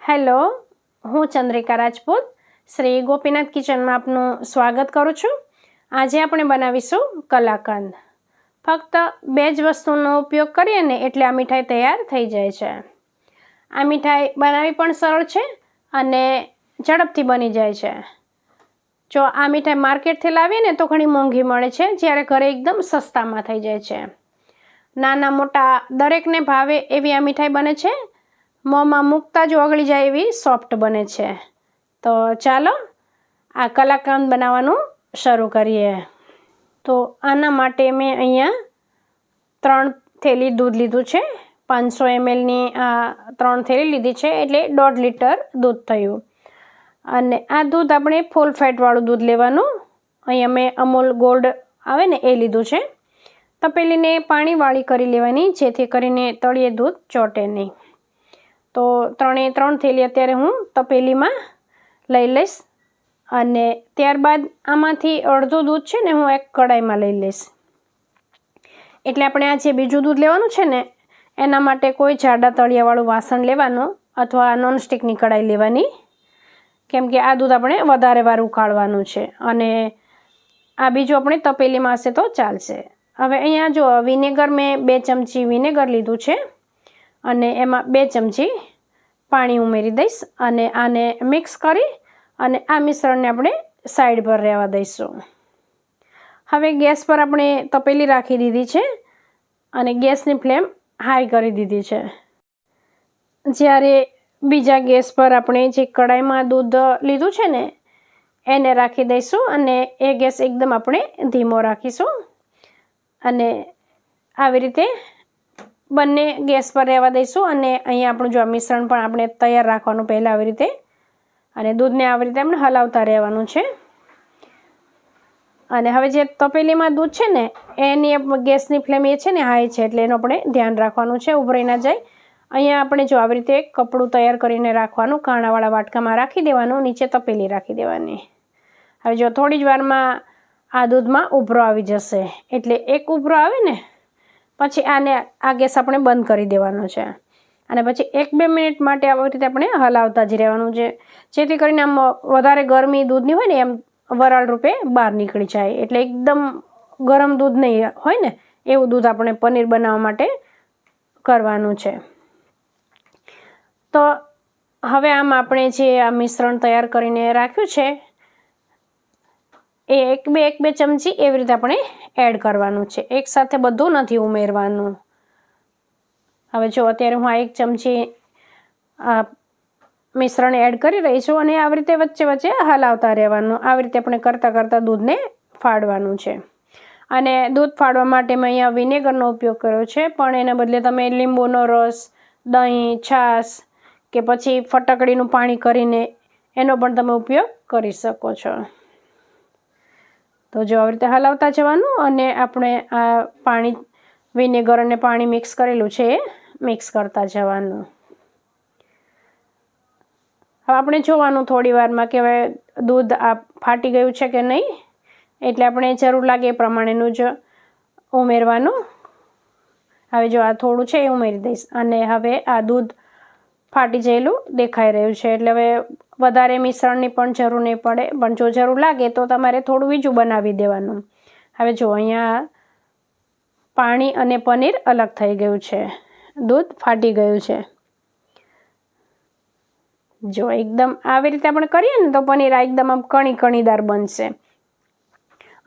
Hello, હું ચંદ્રિકા રાજપૂત શ્રી ગોપીનાથ કિચનમાં આપનું સ્વાગત કરું છું. આજે આપણે બનાવીશું કલાકંદ. ફક્ત 2 જ વસ્તુનો ઉપયોગ કરીએ ને એટલે આ મીઠાઈ તૈયાર થઈ જાય છે. આ મીઠાઈ બનાવવી પણ સરળ છે અને ઝડપથી બની જાય છે. જો આ મીઠાઈ માર્કેટથી લાવીએ ને તો ઘણી મોંઘી મળે છે, જ્યારે ઘરે એકદમ સસ્તામાં થઈ જાય છે. નાના મોટા દરેકને ભાવે એવી આ મીઠાઈ બને છે. મોંમાં મૂકતા જ ઓગળી જાય એવી સોફ્ટ બને છે. તો ચાલો આ કલાકંદ બનાવવાનું શરૂ કરીએ. તો આના માટે મેં અહીંયા 3 થેલી દૂધ લીધું છે. 500 mlની આ 3 થેલી લીધી છે, એટલે 1.5 લીટર દૂધ થયું. અને આ દૂધ આપણે ફૂલ ફેટવાળું દૂધ લેવાનું. અહીંયા મેં અમૂલ ગોલ્ડ આવે ને એ લીધું છે. તપેલીને પાણીવાળી કરી લેવાની, જેથી કરીને તળિયે દૂધ ચોંટે નહીં. તો 3 થેલી અત્યારે હું તપેલીમાં લઈ લઈશ અને ત્યારબાદ આમાંથી અડધું દૂધ છે ને હું એક કડાઈમાં લઈ લઈશ. એટલે આપણે આ જે બીજું દૂધ લેવાનું છે ને એના માટે કોઈ જાડા તળિયાવાળું વાસણ લેવાનું અથવા નોનસ્ટિકની કડાઈ લેવાની, કેમ કે આ દૂધ આપણે વધારે વાર ઉકાળવાનું છે અને આ બીજું આપણે તપેલીમાં હશે તો ચાલશે. હવે અહીંયા જો વિનેગર મેં 2 ચમચી વિનેગર લીધું છે અને એમાં 2 ચમચી પાણી ઉમેરી દઈશ અને આને મિક્સ કરી અને આ મિશ્રણને આપણે સાઈડ પર રહેવા દઈશું. હવે ગેસ પર આપણે તપેલી રાખી દીધી છે અને ગેસની ફ્લેમ હાઈ કરી દીધી છે. જ્યારે બીજા ગેસ પર આપણે જે કડાઈમાં દૂધ લીધું છે ને એને રાખી દઈશું અને એ ગેસ એકદમ આપણે ધીમો રાખીશું અને આવી રીતે બંને ગેસ પર રહેવા દઈશું. અને અહીંયા આપણું જો મિશ્રણ પણ આપણે તૈયાર રાખવાનું પહેલાં આવી રીતે, અને દૂધને આવી રીતે આપણે હલાવતા રહેવાનું છે. અને હવે જે તપેલીમાં દૂધ છે ને એની ગેસની ફ્લેમ એ છે ને હાઈ છે, એટલે એનું આપણે ધ્યાન રાખવાનું છે, ઉભરાઈ ના જાય. અહીંયા આપણે જો આવી રીતે કપડું તૈયાર કરીને રાખવાનું, કાણાવાળા વાટકામાં રાખી દેવાનું, નીચે તપેલી રાખી દેવાની. હવે જો થોડી જ વારમાં આ દૂધમાં ઉભરો આવી જશે, એટલે એક ઉભરો આવે ને પછી આને આ ગેસ આપણે બંધ કરી દેવાનો છે અને પછી 1-2 મિનિટ માટે આવી રીતે આપણે હલાવતા જ રહેવાનું છે, જેથી કરીને આમ વધારે ગરમી દૂધની હોય ને એમ વરાળ રૂપે બહાર નીકળી જાય. એટલે એકદમ ગરમ દૂધ નહીં હોય ને એવું દૂધ આપણે પનીર બનાવવા માટે કરવાનું છે. તો હવે આમ આપણે જે આ મિશ્રણ તૈયાર કરીને રાખ્યું છે એ 1-2 ચમચી એવી રીતે આપણે એડ કરવાનું છે. એકસાથે બધું નથી ઉમેરવાનું. હવે જો અત્યારે હું આ 1 ચમચી મિશ્રણ એડ કરી રહી છું અને આવી રીતે વચ્ચે વચ્ચે હલાવતા રહેવાનું. આવી રીતે આપણે કરતાં દૂધને ફાડવાનું છે. અને દૂધ ફાડવા માટે મેં અહીંયા વિનેગરનો ઉપયોગ કર્યો છે, પણ એના બદલે તમે લીંબુનો રસ, દહીં, છાશ કે પછી ફટકડીનું પાણી કરીને એનો પણ તમે ઉપયોગ કરી શકો છો. તો જો આવી રીતે હલાવતા જવાનું અને આપણે આ પાણી, વિનેગર અને પાણી મિક્સ કરેલું છે એ મિક્સ કરતા જવાનું. હવે આપણે જોવાનું થોડી વારમાં કે હવે દૂધ આ ફાટી ગયું છે કે નહીં, એટલે આપણે જરૂર લાગે એ પ્રમાણેનું જ ઉમેરવાનું. હવે જો આ થોડું છે એ ઉમેરી દઈશ અને હવે આ દૂધ ફાટી ગયેલું દેખાઈ રહ્યું છે, એટલે હવે વધારે મિશ્રણની પણ જરૂર નહીં પડે, પણ જો જરૂર લાગે તો તમારે થોડું બીજું બનાવી દેવાનું. હવે જો અહીંયા પાણી અને પનીર અલગ થઈ ગયું છે, દૂધ ફાટી ગયું છે. જો એકદમ આવી રીતે આપણે કરીએ ને તો પનીર આ એકદમ આમ કણીદાર બનશે.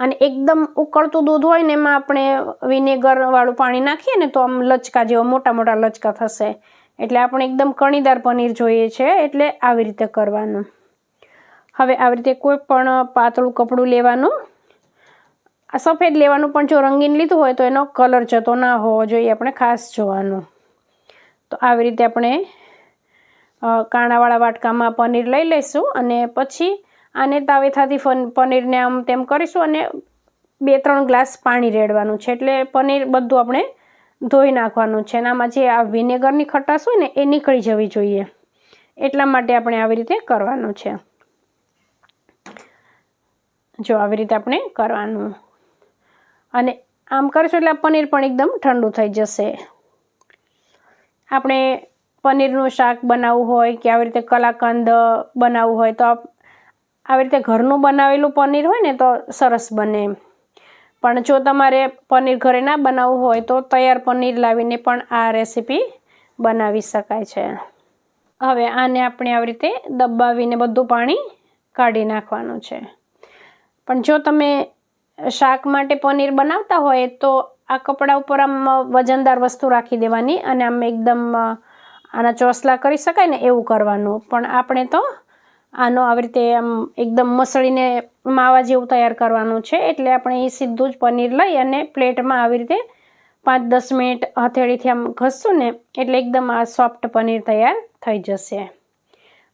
અને એકદમ ઉકળતું દૂધ હોય ને એમાં આપણે વિનેગરવાળું પાણી નાખીએ ને તો આમ લચકા જેવા મોટા લચકા થશે. એટલે આપણે એકદમ કણીદાર પનીર જોઈએ છે, એટલે આવી રીતે કરવાનું. હવે આવી રીતે કોઈ પણ પાતળું કપડું લેવાનું, આ સફેદ લેવાનું, પણ જો રંગીન લીધું હોય તો એનો કલર જતો ના હોવો જોઈએ, આપણે ખાસ જોવાનું. તો આવી રીતે આપણે કાણાવાળા વાટકામાં પનીર લઈ લઈશું અને પછી આને તાવેથાથી પનીરને આમ તેમ કરીશું અને 2-3 ગ્લાસ પાણી રેડવાનું છે, એટલે પનીર બધું આપણે ધોઈ નાખવાનું છે. અને આમાં જે આ વિનેગરની ખટાશ હોય ને એ નીકળી જવી જોઈએ, એટલા માટે આપણે આવી રીતે કરવાનું છે. જો આવી રીતે આપણે કરવાનું અને આમ કરીશું એટલે પનીર પણ એકદમ ઠંડુ થઈ જશે. આપણે પનીરનું શાક બનાવવું હોય કે આવી રીતે કલાકંદ બનાવવું હોય તો આવી રીતે ઘરનું બનાવેલું પનીર હોય ને તો સરસ બને. પણ જો તમારે પનીર ઘરે ના બનાવવું હોય તો તૈયાર પનીર લાવીને પણ આ રેસીપી બનાવી શકાય છે. હવે આને આપણે આવી રીતે દબાવીને બધું પાણી કાઢી નાખવાનું છે. પણ જો તમે શાક માટે પનીર બનાવતા હોય તો આ કપડા ઉપર આમ વજનદાર વસ્તુ રાખી દેવાની અને આમ એકદમ આના ચોસલા કરી શકાય ને એવું કરવાનું. પણ આપણે તો આનો આવી રીતે આમ એકદમ મસળીને માવા જેવું તૈયાર કરવાનું છે. એટલે આપણે એ સીધું જ પનીર લઈ અને પ્લેટમાં આવી રીતે 5-10 મિનિટ હથેળીથી આમ ઘસશું ને એટલે એકદમ આ સોફ્ટ પનીર તૈયાર થઈ જશે.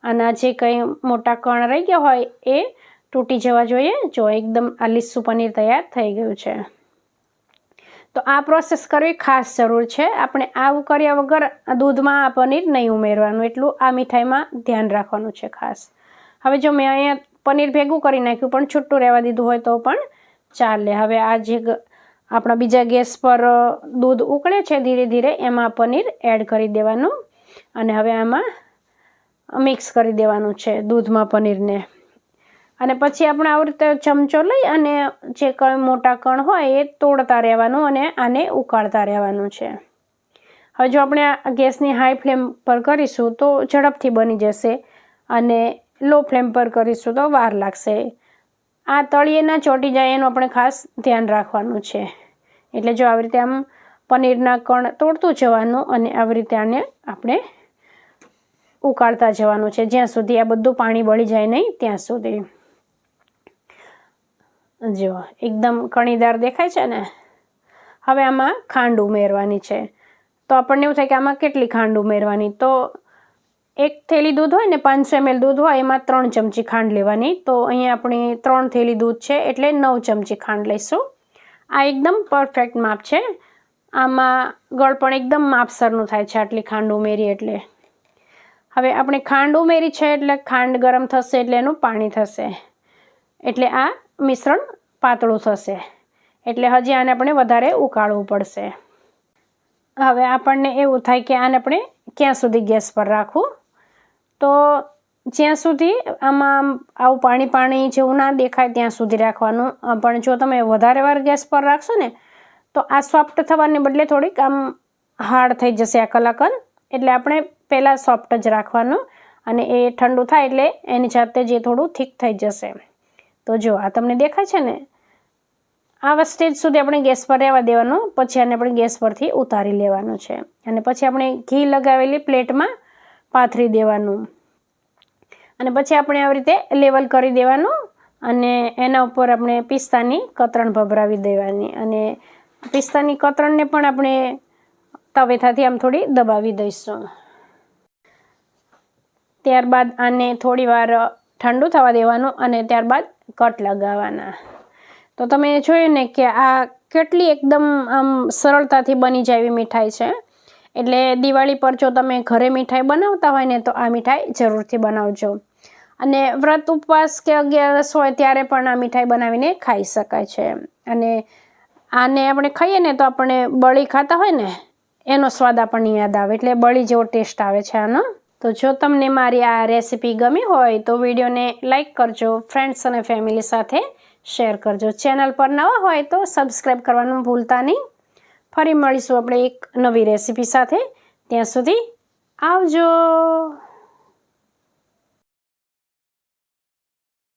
આના જે કંઈ મોટા કણ રહી ગયા હોય એ તૂટી જવા જોઈએ. જો એકદમ આ લીસું પનીર તૈયાર થઈ ગયું છે. તો આ પ્રોસેસ કરવી ખાસ જરૂર છે. આપણે આવું કર્યા વગર દૂધમાં આ પનીર નહીં ઉમેરવાનું. એટલું આ મીઠાઈમાં ધ્યાન રાખવાનું છે ખાસ. હવે જો મેં અહીંયા પનીર ભેગું કરી નાખ્યું પણ છૂટું રહેવા દીધું હોય તો પણ ચાલે. હવે આ જે આપણા બીજા ગેસ પર દૂધ ઉકળે છે ધીરે ધીરે એમાં પનીર એડ કરી દેવાનું અને હવે આમાં મિક્સ કરી દેવાનું છે દૂધમાં પનીરને. અને પછી આપણે આવી રીતે ચમચો લઈ અને જે કંઈ મોટા કણ હોય એ તોડતા રહેવાનું અને આને ઉકાળતા રહેવાનું છે. હવે જો આપણે આ ગેસની હાઈ ફ્લેમ પર કરીશું તો ઝડપથી બની જશે અને લો ફ્લેમ પર કરીશું તો વાર લાગશે. આ તળિયે ના ચોંટી જાય એનું આપણે ખાસ ધ્યાન રાખવાનું છે. એટલે જો આવી રીતે આમ પનીરના કણ તોડતું જવાનું અને આવી રીતે આને આપણે ઉકાળતા જવાનું છે જ્યાં સુધી આ બધું પાણી બળી જાય નહીં ત્યાં સુધી. જો એકદમ કણીદાર દેખાય છે ને. હવે આમાં ખાંડ ઉમેરવાની છે. તો આપણને એવું થાય કે આમાં કેટલી ખાંડ ઉમેરવાની. તો 1 થેલી દૂધ હોય ને 500 ml દૂધ હોય એમાં 3 ચમચી ખાંડ લેવાની. તો અહીંયા આપણી 3 થેલી દૂધ છે એટલે 9 ચમચી ખાંડ લઈશું. આ એકદમ પરફેક્ટ માપ છે. આમાં ગળપણ એકદમ માપસરનું થાય છે આટલી ખાંડ ઉમેરી એટલે. હવે આપણે ખાંડ ઉમેરી છે એટલે ખાંડ ગરમ થશે એટલે એનું પાણી થશે. એટલે આ મિશ્રણ પાતળું થશે. એટલે હજી આને આપણે વધારે ઉકાળવું પડશે. હવે આપણને એવું થાય કે આને આપણે ક્યાં સુધી ગેસ પર રાખવું. તો જ્યાં સુધી આમાં આવું પાણી જેવું ના દેખાય ત્યાં સુધી રાખવાનું. પણ જો તમે વધારે વાર ગેસ પર રાખશો ને તો આ સોફ્ટ થવાને બદલે થોડીક આમ હાર્ડ થઈ જશે આ કલાકંદ. એટલે આપણે પહેલાં સોફ્ટ જ રાખવાનું અને એ ઠંડુ થાય એટલે એની જાતે જે થોડું થીક થઈ જશે. તો જો આ તમને દેખાય છે ને આવા સ્ટેજ સુધી આપણે ગેસ પર રહેવા દેવાનું. પછી આને આપણે ગેસ પરથી ઉતારી લેવાનું છે અને પછી આપણે ઘી લગાવેલી પ્લેટમાં પાથરી દેવાનું અને પછી આપણે આવી રીતે લેવલ કરી દેવાનું અને એના ઉપર આપણે પિસ્તાની કતરણ ભભરાવી દેવાની અને પિસ્તાની કતરણને પણ આપણે તવેથાથી આમ થોડી દબાવી દઈશું. ત્યારબાદ આને થોડી વાર ઠંડુ થવા દેવાનું અને ત્યારબાદ કટ લગાવવાના. તો તમે જોયું ને કે આ કેટલી એકદમ આમ સરળતાથી બની જાય એવી મીઠાઈ છે. એટલે દિવાળી પર જો તમે ઘરે મીઠાઈ બનાવતા હોય ને તો આ મીઠાઈ જરૂરથી બનાવજો. અને વ્રત ઉપવાસ કે અગિયારસ હોય ત્યારે પણ આ મીઠાઈ બનાવીને ખાઈ શકાય છે. અને આને આપણે ખાઈએ ને તો આપણે બળી ખાતા હોય ને એનો સ્વાદ આપણને યાદ આવે. એટલે બળી જેવો ટેસ્ટ આવે છે આનો. તો જો તમને મારી આ રેસીપી ગમી હોય તો વિડીયોને લાઈક કરજો, ફ્રેન્ડ્સ અને ફેમિલી સાથે શેર કરજો. ચેનલ પર નવા હોય તો સબસ્ક્રાઈબ કરવાનું ભૂલતા નહીં. ફરી મળીશું આપણે એક નવી રેસીપી સાથે. ત્યાં સુધી આવજો.